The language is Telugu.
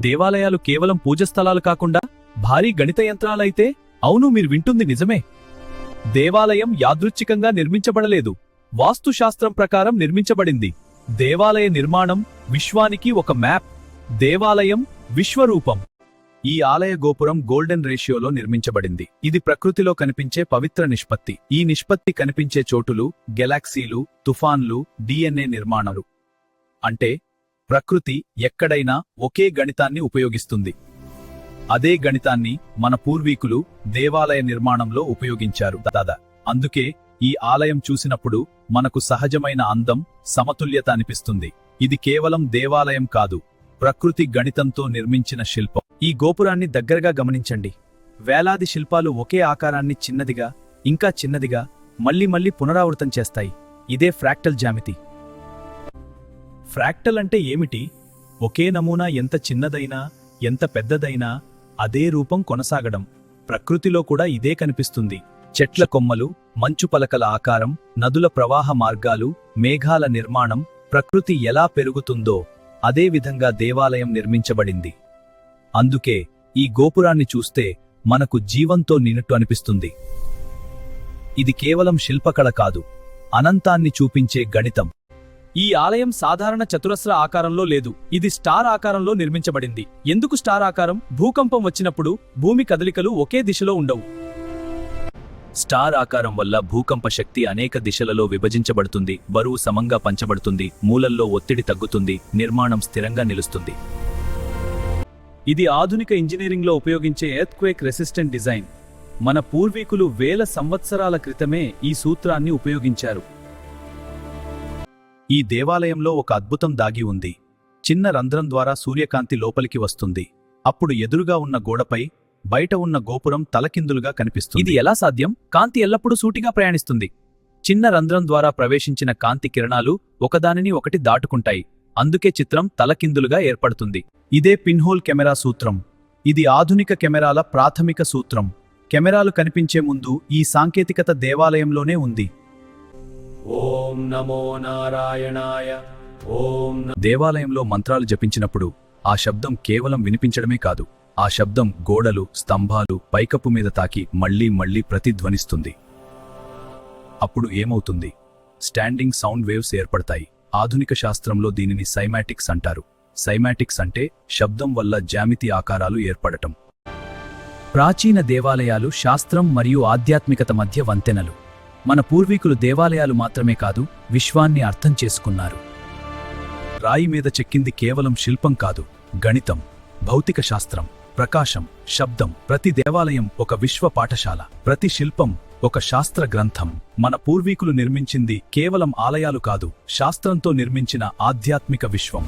దేవాలయాలు కేవలం పూజస్థలాలు కాకుండా భారీ గణిత యంత్రాలైతే? అవును, మీరు వింటుంది నిజమే. దేవాలయం యాదృచ్ఛికంగా నిర్మించబడలేదు, వాస్తుశాస్త్రం ప్రకారం నిర్మించబడింది. దేవాలయ నిర్మాణం విశ్వానికి ఒక మ్యాప్. దేవాలయం విశ్వరూపం. ఈ ఆలయ గోపురం గోల్డెన్ రేషియోలో నిర్మించబడింది. ఇది ప్రకృతిలో కనిపించే పవిత్ర నిష్పత్తి. ఈ నిష్పత్తి కనిపించే చోటులు, గెలాక్సీలు, తుఫాన్లు, DNA నిర్మాణాలు. అంటే ప్రకృతి ఎక్కడైనా ఒకే గణితాన్ని ఉపయోగిస్తుంది. అదే గణితాన్ని మన పూర్వీకులు దేవాలయ నిర్మాణంలో ఉపయోగించారు దాదా. అందుకే ఈ ఆలయం చూసినప్పుడు మనకు సహజమైన అందం, సమతుల్యత అనిపిస్తుంది. ఇది కేవలం దేవాలయం కాదు, ప్రకృతి గణితంతో నిర్మించిన శిల్పం. ఈ గోపురాన్ని దగ్గరగా గమనించండి. వేలాది శిల్పాలు ఒకే ఆకారాన్ని చిన్నదిగా, ఇంకా చిన్నదిగా, మళ్లీ మళ్లీ పునరావృతం చేస్తాయి. ఇదే ఫ్రాక్టల్ జ్యామితి. ఫ్రాక్టల్ అంటే ఏమిటి? ఒకే నమూనా ఎంత చిన్నదైనా, ఎంత పెద్దదైనా అదే రూపం కొనసాగడం. ప్రకృతిలో కూడా ఇదే కనిపిస్తుంది. చెట్ల కొమ్మలు, మంచు పలకల ఆకారం, నదుల ప్రవాహ మార్గాలు, మేఘాల నిర్మాణం, ప్రకృతి ఎలా పెరుగుతుందో అదే విధంగా దేవాలయం నిర్మించబడింది. అందుకే ఈ గోపురాన్ని చూస్తే మనకు జీవంతో నిన్నట్టు అనిపిస్తుంది. ఇది కేవలం శిల్పకళ కాదు, అనంతాన్ని చూపించే గణితం. ఈ ఆలయం సాధారణ చతురస్ర ఆకారంలో లేదు, ఇది స్టార్ ఆకారంలో నిర్మించబడింది. ఎందుకు స్టార్ ఆకారం? భూకంపం వచ్చినప్పుడు భూమి కదలికలు ఒకే దిశలో ఉండవు. స్టార్ ఆకారం వల్ల భూకంప శక్తి అనేక దిశలలో విభజించబడుతుంది, బరువు సమంగా పంచబడుతుంది, మూలల్లో ఒత్తిడి తగ్గుతుంది, నిర్మాణం స్థిరంగా నిలుస్తుంది. ఇది ఆధునిక ఇంజనీరింగ్లో ఉపయోగించే ఎర్త్క్వేక్ రెసిస్టెంట్ డిజైన్. మన పూర్వీకులు వేల సంవత్సరాల క్రితమే ఈ సూత్రాన్ని ఉపయోగించారు. ఈ దేవాలయంలో ఒక అద్భుతం దాగి ఉంది. చిన్న రంధ్రం ద్వారా సూర్యకాంతి లోపలికి వస్తుంది. అప్పుడు ఎదురుగా ఉన్న గోడపై బయట ఉన్న గోపురం తలకిందులుగా కనిపిస్తుంది. ఇది ఎలా సాధ్యం? కాంతి ఎల్లప్పుడూ సూటిగా ప్రయాణిస్తుంది. చిన్న రంధ్రం ద్వారా ప్రవేశించిన కాంతి కిరణాలు ఒకదానిని ఒకటి దాటుకుంటాయి. అందుకే చిత్రం తలకిందులుగా ఏర్పడుతుంది. ఇదే పిన్హోల్ కెమెరా సూత్రం. ఇది ఆధునిక కెమెరాల ప్రాథమిక సూత్రం. కెమెరాలు కనిపించే ముందు ఈ సాంకేతికత దేవాలయంలోనే ఉంది. ఓం నమో నారాయణాయ. ఓం. దేవాలయంలో మంత్రాలు జపించినప్పుడు ఆ శబ్దం కేవలం వినిపించడమే కాదు, ఆ శబ్దం గోడలు, స్తంభాలు, పైకప్పు మీద తాకి మళ్లీ మళ్లీ ప్రతిధ్వనిస్తుంది. అప్పుడు ఏమవుతుంది? స్టాండింగ్ సౌండ్ వేవ్స్ ఏర్పడతాయి. ఆధునిక శాస్త్రంలో దీనిని సైమాటిక్స్ అంటారు. సైమాటిక్స్ అంటే శబ్దం వల్ల జ్యామితి ఆకారాలు ఏర్పడటం. ప్రాచీన దేవాలయాలు శాస్త్రం మరియు ఆధ్యాత్మికత మధ్య వంతెనలు. మన పూర్వీకులు దేవాలయాలు మాత్రమే కాదు, విశ్వాన్ని అర్థం చేసుకున్నారు. రాయి మీద చెక్కింది కేవలం శిల్పం కాదు, గణితం, భౌతిక శాస్త్రం, ప్రకాశం, శబ్దం. ప్రతి దేవాలయం ఒక విశ్వ పాఠశాల, ప్రతి శిల్పం ఒక శాస్త్ర గ్రంథం. మన పూర్వీకులు నిర్మించింది కేవలం ఆలయాలు కాదు, శాస్త్రంతో నిర్మించిన ఆధ్యాత్మిక విశ్వం.